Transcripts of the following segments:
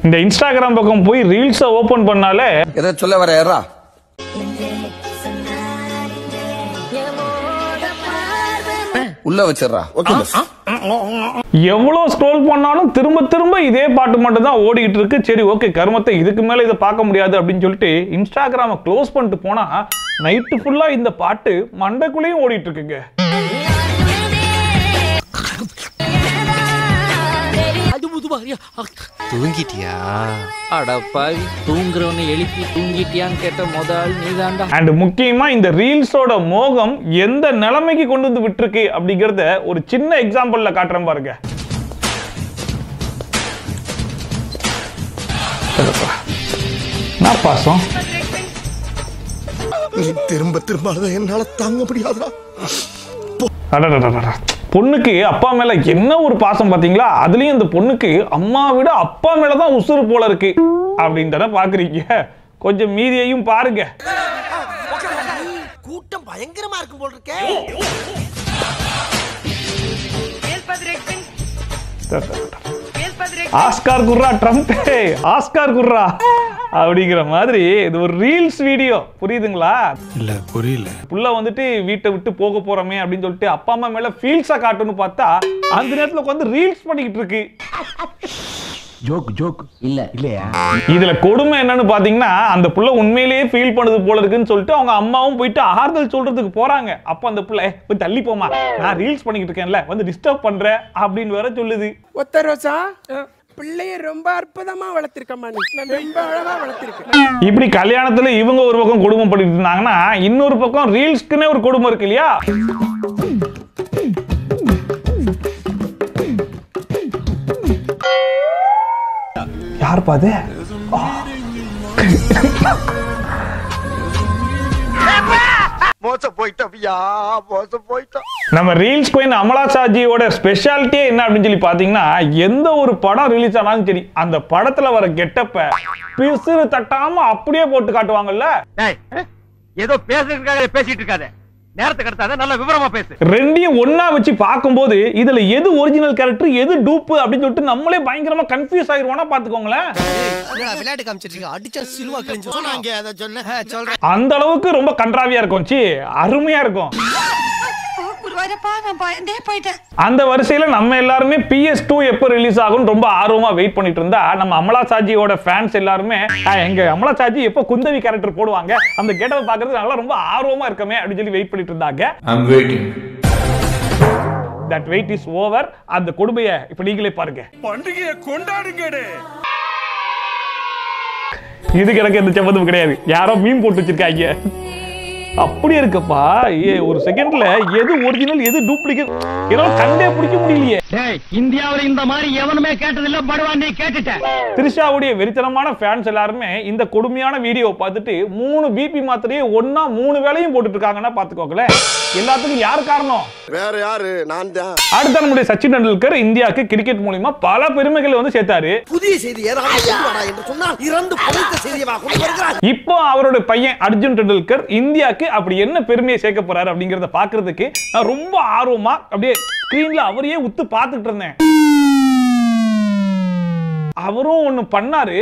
இந்த இன்ஸ்டாகிராம் பக்கம் போய் ரீல்ஸ் ஓபன் பண்ணாலே எதை சொல்ல வர யாரா உள்ள வச்சிரா. எவ்வளவு ஸ்க்ரோல் பண்ணாலும் திரும்ப திரும்ப இதே பாட்டு மட்டும் தான் ஓடிக்கிட்டு இருக்கு. சரி ஓகே, கருமத்தை இதுக்கு மேல இதை பார்க்க முடியாது அப்படின்னு சொல்லிட்டு இன்ஸ்டாகிராம க்ளோஸ் பண்ணிட்டு போனா நைட்டு ஃபுல்லா இந்த பாட்டு மண்டைக்குள்ளேயும் ஓடிட்டு இருக்குங்க. தூங்கிட்டியா? அடப்பாவி, தூங்குறவனை எழுப்பி தூங்கிட்டியான்னு கேட்ட முதல் நீதான்டா. அண்ட் முக்கியமா இந்த ரீல்ஸோட மோகம் எந்த நிலைமைக்கு கொண்டு வந்து விட்டுருக்கு அப்படிங்கறத ஒரு சின்ன எக்ஸாம்பிள்ல காட்டுறேன் பாருங்க. நான் பாசம் திரும்ப திரும்ப என்னால தாங்க முடியாதுடா. பொண்ணுக்கு அப்பா மேல என்ன ஒரு பாசம் பாத்தீங்களா? அதுலயும் இந்த பொண்ணுக்கு அம்மா விட அப்பா மேலதான் உசுறு போல இருக்கு அப்படின்றத பாக்குறீங்க. கொஞ்சம் மீதியையும் பாருங்க. கூட்டம் பயங்கரமா இருக்கும் போல இருக்கே. ஆஸ்கார் குர்ரா ட்ரம்ப், ஆஸ்கார் குர்ரா அப்படிங்கிற மாதிரி இது ஒரு ரீல்ஸ் வீடியோ. புரியுதுங்களா? இல்ல புரியல. புள்ள வந்துட்டு வீட்டை விட்டு போக போறோமே அப்படின்னு சொல்லிட்டு அப்பா அம்மா மேல ஃபீல்ஸா காட்டணும்னு பார்த்தா அந்த நேரத்துல உட்காந்து ரீல்ஸ் பண்ணிக்கிட்டு இருக்கு. ஜோக் இல்ல இல்லையா? இதுல கொடுமை என்னன்னு பாத்தீங்கன்னா, அந்த புள்ள உண்மையிலேயே ஃபீல் பண்ணுது போல இருக்குன்னு சொல்லிட்டு அவங்க அம்மாவும் போயிட்டு ஆறுதல் சொல்றதுக்கு போறாங்க. அப்ப அந்த புள்ள போய் தள்ளி போமா, நான் ரீல்ஸ் பண்ணிக்கிட்டு இருக்கேன்ல, வந்து டிஸ்டர்ப் பண்ற அப்படின்னு வேற சொல்லுது. ஒத்த ரோசா, பிள்ளைய ரொம்ப அற்புதமா வளர்த்திருக்கமா, நீ ரொம்ப அழகா வளர்த்திருக்க. இப்படி கல்யாணத்துல இவங்க ஒரு பக்கம் குடும்பம் பண்ணிட்டு இருந்தாங்கன்னா, இன்னொரு பக்கம் ரீல்ஸ்க்குன்னே ஒரு குடும்பம் இருக்கு இல்லையா? யார் பாது? நம்ம ரீல்ஸ் குயின் அமலா சாஜியோட ஸ்பெஷாலிட்டியே என்ன அப்படின்னு சொல்லி பாத்தீங்கன்னா, எந்த ஒரு படம் ரிலீஸ் ஆனாலும் சரி அந்த படத்துல வர கெட்டப்ப பிசுறு தட்டாம அப்படியே போட்டு காட்டுவாங்கல்ல. ஏதோ பேசுறதுக்காக பேசிட்டு இருக்காத, நேரத்தை கடத்தாத, நல்ல விவரமா பேசு. ரெண்டையும் ஒண்ணா வச்சு பார்க்கும்போது இதுல எது ஒரிஜினல் கேரக்டர் எது டூப் அப்படின்னு சொல்லிட்டு நம்மளே பயங்கரமா கன்ஃபியூஸ் ஆயிருவோம்னா பாத்துக்கோங்களேன். விளையாட்டு காமிச்சிட்டு அடிச்சா சிலுவா கிழிஞ்சு சொன்னாங்க. அத சொல்றேன். அந்த அளவுக்கு ரொம்ப கன்றாவியா இருக்கும். சி அருமையா இருக்கும். அந்த வரிசையில நம்ம எல்லாருமே PS2 எப்ப ரிலீஸ் ஆகும் ரொம்ப ஆர்வமா வெயிட் பண்ணிட்டு இருந்தா, நம்ம அமலா சாஜியோட ஃபேன்ஸ் எல்லாருமே எங்க அமலா சாஜி எப்ப குந்தவி கேரக்டர் போடுவாங்க, அந்த கேட்டவை பாக்குறது நல்லா ரொம்ப ஆர்வமா இருக்கமே அப்படின்னு சொல்லி வெயிட் பண்ணிட்டு இருந்தாங்க. I'm waiting. That wait is over. அந்த கொடுமையை இப்ப நீங்களே பாருங்க. பண்டிகையை கொண்டாடுங்கடே. இது எனக்கு எந்த சம்பந்தமும் கிடையாது, யாரோ மீம் போட்டு வச்சிருக்காங்க. அப்படி இருக்கப்பா, ஒரு செகண்ட்ல எது ஒரிஜினல் எது டூப்ளிகேட் என்னால கண்டே பிடிக்க முடியலையே. இந்தியாவில் இந்த மாதிரி எவனுமே கேட்டதில்ல, படுவான் நீ கேட்டுட்ட. திரிஷாவுடைய வெறித்தனமான ஃபேன்ஸ் எல்லாருமே இந்த கொடுமையான வீடியோ பார்த்துட்டு 3 BP மாத்திரையே ஒண்ணா 3 வேளையும் போட்டுட்டு இருக்காங்கன்னா பாத்துக்கோங்களேன். எல்லாத்துக்கும் யார் காரணம்? வேற யாரு? நான் தான். அடுத்த நம்முடைய சச்சின் டெண்டுல்கர் இந்தியாவுக்கு கிரிக்கெட் மூலமா பல பெருமைகளை வந்து சேர்த்தாரு. புதிய செய்தி ஏதாவது சொல்லுவாடா என்று சொன்னா இறந்து புதைத்த செய்தியவா கொண்டு வருகிறார். இப்போ அவரோட பையன் அர்ஜுன் டெண்டுல்கர் இந்தியாவுக்கு அப்படி என்ன பெருமையை சேர்க்க போறாரு அப்படிங்கறத பாக்குறதுக்கு நான் ரொம்ப ஆர்வமா அப்படியே ஸ்கிரீன்ல அவரையே உத்து பார்த்துட்டு இருந்தேன். அவரும் ஒண்ணு பண்ணாரு.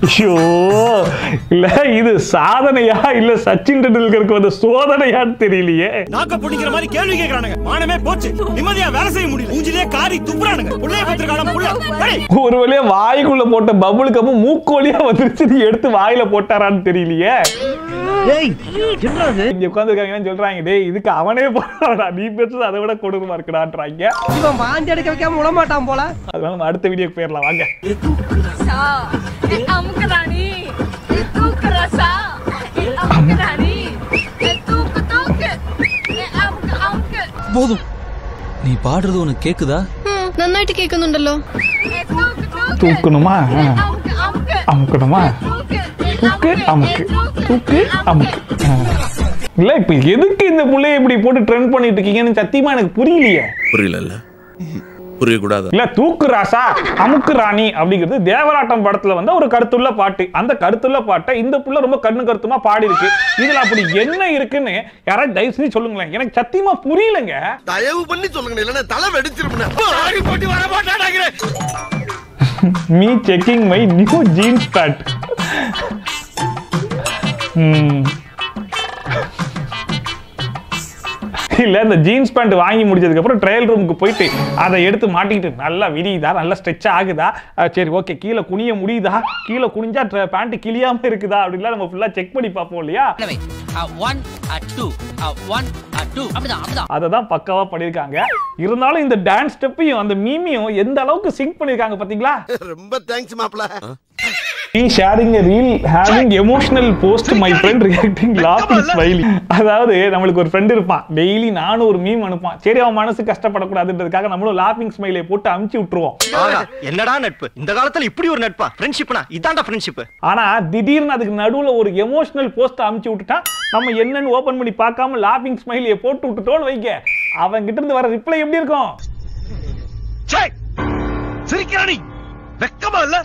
ஐயோ, இல்ல இது சாதனையா இல்ல சச்சின் டெண்டுல்கருக்கு வந்த சோதனையான்னு தெரியலையே. நாக்க பிடிக்கிற மாதிரி கேள்வி கேக்குறானுங்க. மானமே போச்சு, நிம்மதியா வேலை செய்ய முடியல. மூஞ்சிலே காரி துப்புறானுங்க. புள்ளைய பத்திரக்காலம் புள்ள. ஒரு வழியா வாய்க்குள்ள போட்ட பபுளுக்கு அப்ப மூக்கு வழியா வந்துருச்சு, எடுத்து வாயில போட்டாரான்னு தெரியலையே. இங்க உட்கார்ந்துருக்காங்க சொல்றாங்க, டேய் இதுக்கு அவனே போறாடா, நீ பேசுறது அதை விட கொடூரமா இருக்குடான்றாங்க. இவன் வாந்தி எடுக்க வைக்காம விட மாட்டான் போல. அதனால நம்ம அடுத்த வீடியோக்கு போயிடலாம் வாங்க. போதும், நீ பாடுறது உனக்கு கேக்குதா? നന്നായിട്ട് കേൾക്കുന്നുണ്ടല്ലോ. தூக்கணுமா அமுக்கணுமா, தூக்கு அமுக்கு தூக்கு அமுக்கு. இல்ல இப்ப எதுக்கு இந்த புள்ளைய இப்படி போட்டு ட்ரெண்ட் பண்ணிட்டு இருக்கீங்கன்னு சத்தியமா எனக்கு புரியலையே. புரியல. புரியக்கூடாது. இல்ல தூக்கு ராசா அமுக்கு ராணி அப்படிங்கிறது தேவராட்டம் படத்துல வந்து ஒரு கருத்துள்ள பாட்டு. அந்த கருத்துள்ள பாட்டை இந்த புள்ள ரொம்ப கண்ணு கருத்துமா பாடி இருக்கு. இதுல அப்படி என்ன இருக்குன்னு யாராவது தயவு செஞ்சு சொல்லுங்களேன். எனக்கு சத்தியமா புரியலங்க. தயவு பண்ணி சொல்லுங்க, இல்லன்னா தலை வெடிச்சிருப்பேன். Me checking my new jeans pant. இல்ல இந்த ஜீன்ஸ் பேண்ட் வாங்கி முடிச்சதுக்கு அப்புறம் ட்ரையல் ரூமுக்கு போயிட்டு அதை எடுத்து மாட்டிக்கிட்டு நல்லா விரியுதா, நல்லா ஸ்ட்ரெச் ஆகுதா, சரி ஓகே கீழே குனிய முடியுதா, கீழே குனிஞ்சா பேண்ட் கிளியாம இருக்குதா அப்படிலாம் நம்ம ஃபுல்லா செக் பண்ணி பார்ப்போம் இல்லையா. அததான் பக்காவா பண்ணிருக்காங்க. இருந்தாலும் இந்த டான்ஸ் ஸ்டெப்பையும் அந்த மீமியும் எந்த அளவுக்கு சிங்க் பண்ணிருக்காங்க பாத்தீங்களா. ரொம்ப தேங்க்ஸ் மாப்ள. Me sharing a reel having emotional post my friend reacting laughing smiling. அதாவது நம்மளுக்கு ஒரு ஃப்ரெண்ட் இருப்பான், டெய்லி நானும் ஒரு மீம் அனுப்பான். சரி அவன் மனசு கஷ்டப்படக்கூடாதுன்றதுக்காக நம்மளும் லாஃபிங் ஸ்மைலை போட்டு அமுச்சு விட்டுருவோம். என்னடா நட்பு இந்த காலத்துல இப்படி ஒரு நட்பா? ஃப்ரெண்ட்ஷிப்னா இதான்டா ஃப்ரெண்ட்ஷிப். ஆனா திடீர்னு அதுக்கு நடுவுல ஒரு எமோஷனல் போஸ்ட் அமுச்சு விட்டுட்டா நம்ம என்னன்னு ஓபன் பண்ணி பார்க்காம லாஃபிங் ஸ்மைலையை போட்டு விட்டுட்டோன்னு வைங்க, அவன் கிட்ட இருந்து வர ரிப்ளை எப்படி இருக்கும்? சிரிக்கிறானி வெக்கமா இல்ல?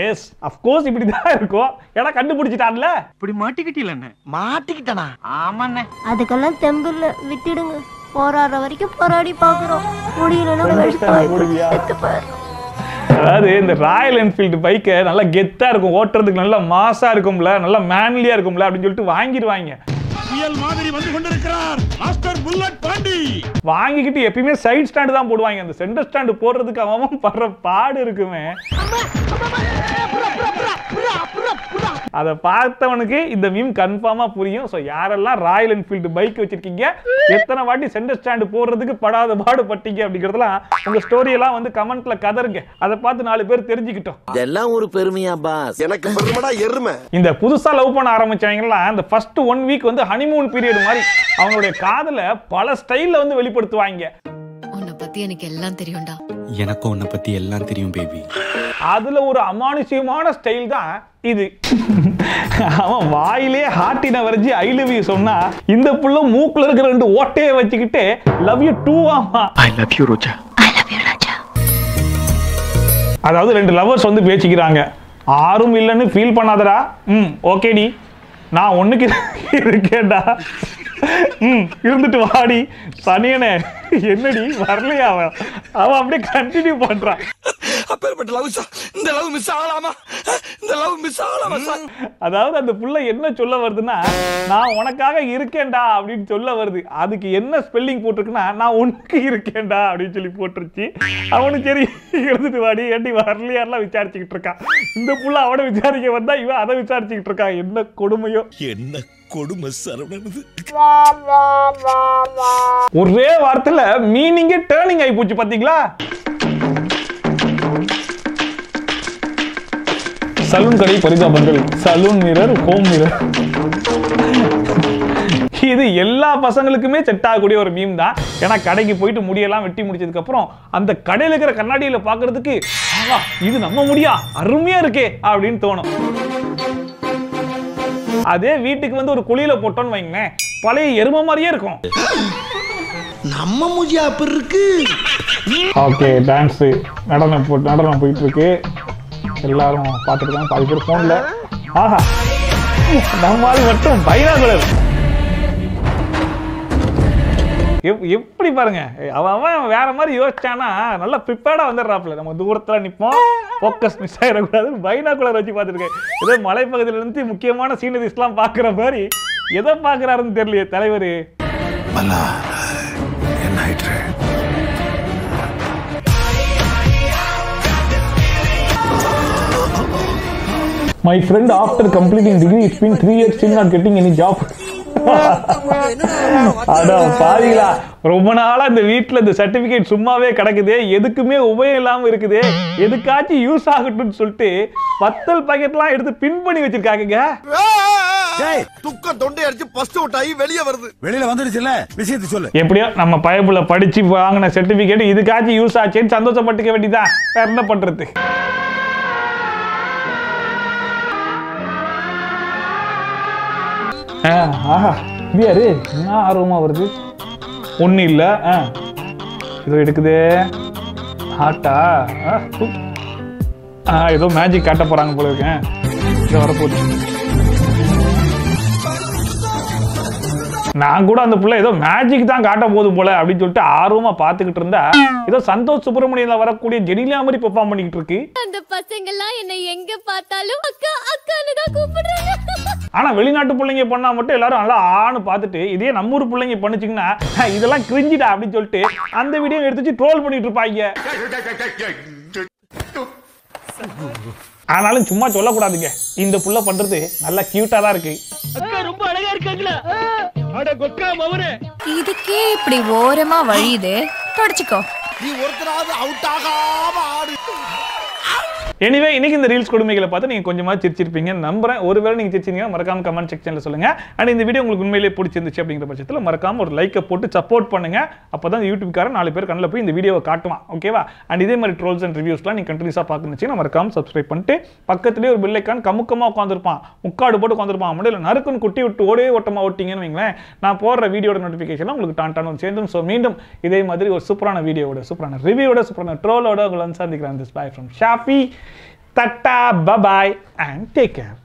எஸ் ஆஃப் கோர்ஸ் இப்படி தான் இருக்கும். ஏன்னா கண்டுபிடிச்சிட்டான்ல. இப்படி மாட்டிக்கிட்டீல என்ன? மாட்டிக்கிட்டானா? ஆமாண்ணே. அதுக்கெல்லாம் தெம்பில்ல விட்டுடுங்க. போராடுற வரைக்கும் போராடி பாக்குறோம், முடியலன்னா அதாவது இந்த ராயல் என்ஃபீல்டு பைக்கை நல்லா கெத்தா இருக்கும், ஓட்டுறதுக்கு நல்லா மாசா இருக்கும்ல, நல்லா மேன்லியா இருக்கும்ல அப்படின்னு சொல்லிட்டு வாங்கிடுவாங்க. புயல் மாதிரி வந்து கொண்டிருக்கிறார் மாஸ்டர் புல்லட் பாண்டி. வாங்கிக்கிட்டு எப்பயுமே சைடு ஸ்டாண்ட் தான் போடுவாங்க. அந்த சென்டர் ஸ்டாண்ட் போடுறதுக்கு அவன் படுற பாடு இருக்குமே. அதை பார்த்தவனுக்கு இந்த மீம் கன்ஃபார்மா புரியும். ஸோ யாரெல்லாம் ராயல் என்ஃபீல்டு பைக் வச்சிருக்கீங்க, எத்தனை வாட்டி சென்டர் ஸ்டாண்ட் போடுறதுக்கு படாத பாடுபட்டீங்க அப்படிங்கிறதுலாம் உங்க ஸ்டோரி எல்லாம் வந்து கமெண்ட்ல கதருங்க. அதை பார்த்து 4 பேர் தெரிஞ்சுக்கிட்டோம். இதெல்லாம் ஒரு பெருமையா பாஸ்? எனக்கு பெருமைடா எருமை. இந்த புதுசா லவ் பண்ண ஆரம்பிச்சவங்கலாம் இந்த ஃபர்ஸ்ட் 1 வீக் வந்து ஹனிமூன் பீரியட் மாதிரி அவங்களுடைய காதல பல ஸ்டைல்ல வந்து வெளிப்படுத்துவாங்க. உன்னை பத்தி எனக்கு எல்லாம் தெரியும்டா. எனக்கும் உன்னை பத்தி எல்லாம் தெரியும் பேபி. அதுல ஒரு அமானுஷ்யமான ஸ்டைல் தான் இது. அவன் வாயிலே ஹார்ட்டின வரைஞ்சி ஐ லவ் யூ சொன்னா இந்த புள்ள மூக்குல இருக்கிற 2 ஓட்டையை வச்சுக்கிட்டு லவ் யூ டூ ஆமா. ஐ லவ் யூ ரோஜா. அதாவது 2 லவர்ஸ் வந்து பேசிக்கிறாங்க. யாரும் இல்லைன்னு ஃபீல் பண்ணாதடா. ஓகேடி நான் ஒண்ணுக்கு இருக்கேன்டா. இருந்துட்டு வாடி சனியனே. என்னடி வரலையா? அவன் அப்படியே கண்டினியூ பண்றான். அப்பேற்பட்ட லவ் இந்த லவ் மிஸ் ஆகலாமா? இந்த லவ் மிஸ் ஆகலாமா? அதாவது அந்த புள்ள என்ன சொல்ல வருதுன்னா, நான் உனக்காக இருக்கேன்டா அப்படின்னு சொல்ல வருது. அதுக்கு என்ன ஸ்பெல்லிங் போட்டிருக்குன்னா, நான் உனக்கு இருக்கேன்டா அப்படின்னு சொல்லி போட்டுருச்சு. அவனுக்கு சரி எழுந்துட்டு வாடி ஏண்டி வரலையாரெல்லாம் விசாரிச்சுக்கிட்டு இருக்கான். இந்த புள்ள அவனை விசாரிக்க வந்தா இவன் அதை விசாரிச்சுக்கிட்டு இருக்கான். என்ன கொடுமையோ, என்ன கொடுமை சரவணது. ஒரே வார்த்தையில மீனிங்கே டேர்னிங் ஆகி போச்சு பாத்தீங்களா. சலூன் கடை பரிதாபங்கள், சலூன் மிரர், ஹோம் மிரர். இது எல்லா பசங்களுக்குமே செட் ஆகக்கூடிய ஒரு மீம் தான். ஏன்னா கடைக்கு போயிட்டு முடியெல்லாம் வெட்டி முடிச்சதுக்கு அப்புறம் அந்த கடையில் இருக்கிற கண்ணாடியில பாக்குறதுக்கு இது நம்ம முடியா அருமையா இருக்கே அப்படின்னு தோணும். அதே வீட்டுக்கு வந்து ஒரு குழியில போட்டோன்னு வைங்களேன், பழைய எருமை மாதிரியே இருக்கும். நம்ம மூஞ்சியா அப்படி இருக்கு. ஓகே டான்ஸ் நடனம் போயிட்டு இருக்கு. எல்லாரும் பார்த்துட்டு தான், பாதி பேர் போன்ல. ஆஹா நம்மால் மட்டும் பைனாகுலர். எப்படி பாருங்க, அவன் வேற மாதிரி யோசிச்சானா நல்லா ப்ரிப்பேர்டா வந்துடுறாப்ல. நம்ம தூரத்துல நிப்போம், போக்கஸ் மிஸ் ஆயிடக்கூடாது, பைனாகுலர் வச்சு பார்த்துருக்கேன். ஏதோ மலைப்பகுதியில இருந்து முக்கியமான சீனரிஸ் எல்லாம் பாக்குற மாதிரி எதை பாக்குறாருன்னு தெரியலையே தலைவர். என்ன ஆயிற்று? My friend after completing degree it's been 3 years still not getting any job. அட பாவிங்களா, ரொம்ப நாளா இந்த வீட்டுல இந்த சர்டிபிகேட் சும்மாவே கிடக்குது, எதுக்குமே உபயோகம் இல்லாம இருக்குது, எதுக்காச்சும் யூஸ் ஆகட்டும்னு சொல்லிட்டு 10 பாக்கெட்லாம் எடுத்து பின் பண்ணி வச்சிருக்காங்க. துக்க தொண்டை அடிச்சு ஃபர்ஸ்ட் அவுட் ஆகி வெளிய வருது. வெளியில வந்துடுச்சுல, விஷயத்தை சொல்லு. எப்படியோ நம்ம பயப்புல படிச்சு வாங்கின சர்டிபிகேட் இதுக்காச்சும் யூஸ் ஆச்சுன்னு சந்தோஷப்பட்டுக்க வேண்டியதான். வேற என்ன பண்றது? ஆஹா பியாரு என்ன ஆர்வமா வருது. ஒன்றும் இல்லை. இதோ எடுக்குதே. ஹாட்டா ஏதோ மேஜிக் காட்ட போறாங்க போல இருக்கேன். இங்க வரப்போகுது. நான் கூட அந்த புள்ள ஏதோ மேஜிக் தான் காட்ட போகுது போல அப்படின்னு சொல்லிட்டு ஆர்வமா பாத்துக்கிட்டு இருந்தா ஏதோ சந்தோஷ் சுப்பிரமணியன்ல வரக்கூடிய ஜெனிலியா மாதிரி பெர்ஃபார்ம் பண்ணிக்கிட்டு இருக்கு. அந்த பசங்க எல்லாம் என்ன எங்க பார்த்தாலும் அக்கா அக்கான்னு தான் கூப்பிடுறாங்க. ஆனா வெளிநாட்டு பிள்ளைங்க பண்ணா மட்டும் எல்லாரும் நல்லா ஆன்னு பார்த்துட்டு இதே நம்ம ஊர் பிள்ளைங்க பண்ணிச்சிங்கன்னா இதெல்லாம் கிரிஞ்சிடா அப்படின்னு சொல்லிட்டு அந்த வீடியோ எடுத்து ட்ரோல் பண்ணிட்டு இருப்பாங்க. ஆனாலும் சும்மா சொல்லக்கூடாதுங்க, இந்த புள்ள பண்றது நல்லா கியூட்டா தான் இருக்கு. ரொம்ப அழகா இருக்காங்களா? இதுக்கே இப்படி ஓரமா வழியுது, தொடச்சுக்கோ. நீ ஒருத்தராவது அவுட் ஆகாம ஆடு. எனிவே இன்னைக்கு இந்த ரீல்ஸ் கொடுமைகளை பார்த்து நீங்க கொஞ்சமா சிரிச்சிருப்பீங்க நம்புறேன். ஒருவேளை நீங்க சிரிச்சீங்கன்னா மறக்காம கமெண்ட் செக்ஷன்ல சொல்லுங்க. அண்ட் இந்த வீடியோ உங்களுக்கு உண்மையிலேயே பிடிச்சிருந்துச்சு அப்படிங்கிற பட்சத்தில் மறக்காம ஒரு லைக்கை போட்டு சப்போர்ட் பண்ணுங்க. அப்பதான் யூடியூப்காரன் 4 பேர் கண்ணில் போய் இந்த வீடியோவை காட்டுவான். ஓகேவா? அண்ட் இதே மாதிரி ட்ரோல்ஸ் அண்ட் ரிவ்யூஸ்லாம் நீங்க கண்டினியூஸா பார்க்கணுச்சுன்னா மறக்காம சப்ஸ்கிரைப் பண்ணிட்டு பக்கத்துலேயே ஒரு பெல் ஐக்கான் கமுக்கமா உட்காந்துருப்பான், முக்காடு போட்டு உட்காந்துருப்பான். முடியல நறுக்குன்னு குட்டி விட்டு ஓட்டமா ஓட்டிங்கன்னு வைங்களேன், நான் போடுற வீடியோட நோட்டிஃபிகேஷன் உங்களுக்கு டான்டான சேர்ந்தும். ஸோ மீண்டும் இதே மாதிரி ஒரு சூப்பரான வீடியோட, சூப்பரான ரிவ்யூவோட, சூப்பரான ட்ரோலோட உங்களை வந்து சந்திக்கிறேன். This by from Shafi. Tata, bye bye and take care.